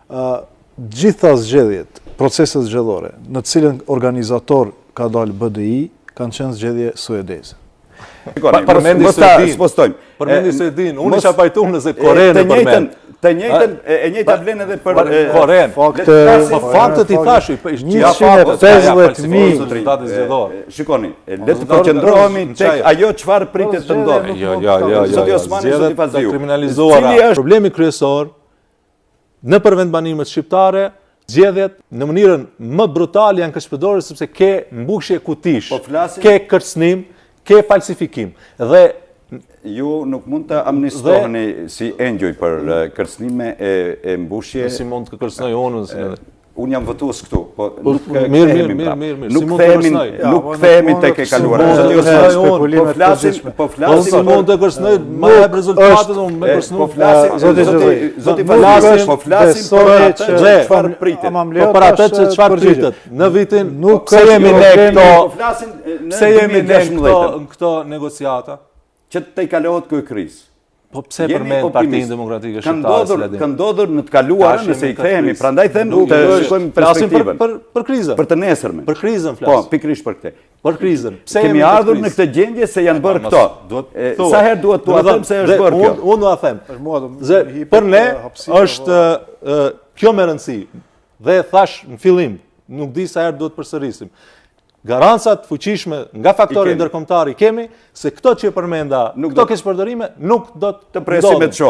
Gjitha zgjedhjet, proceset zgjedhore, në të cilën organizator ka dalë BDI, kanë qenë zgjedhje suedeze. Përmendi Suedin, unë isha pajtu nëse Korenë përmend. Të njëjtën e njëjta vlen edhe për Korenë. Faktet i thashë, 150.000 rezultate zgjedhore. Shikoni, le të përqendrohemi tek ajo çfarë pritet të ndodhë. Zoti Osmani, zoti Faziu. Kriminalizuara. Problemi kryesor në përvendbanimet shqiptare, zgjedhjet në mënyrën më brutale janë këshpëdorë sepse ke mbushje kutish, ke kërcënim, ke falsifikim. Dhe ju nuk mund të amnistoheni si engjoj për kërcënime e mbushje. Si mund të kërcënoj unë? Unë jam votues këtu, po mirë. Nuk kthehemi tek e kaluara. Po flasim si mund të kërcënoj, më jep rezultatet unë me kërcënim. Zoti Falas, po flasim për çfarë pritet. Për atë që çfarë pritet. Në vitin pse jemi ne këto? Pse jemi ne këto negociata? Që të i kalohet kjo krizë. Po pse përmend Partinë Demokratike Shqiptare? Ka ndodhur në të kaluarën nëse i kthehemi, prandaj them të shikojmë perspektivën. Për krizën. Për të nesërmen. Për krizën flas. Po, pikërisht për këtë. Për krizën. Pse kemi ardhur në këtë gjendje se janë bërë këto? Sa herë duhet t'u them se është bërë kjo? Unë do ta them. Për ne është kjo me rëndësi. Dhe thash në fillim, nuk di sa herë duhet përsërisim. Garancat fuqishme nga faktori ndërkombëtar i kemi se këto që përmenda, këto keqpërdorime nuk do të presim me të shohim.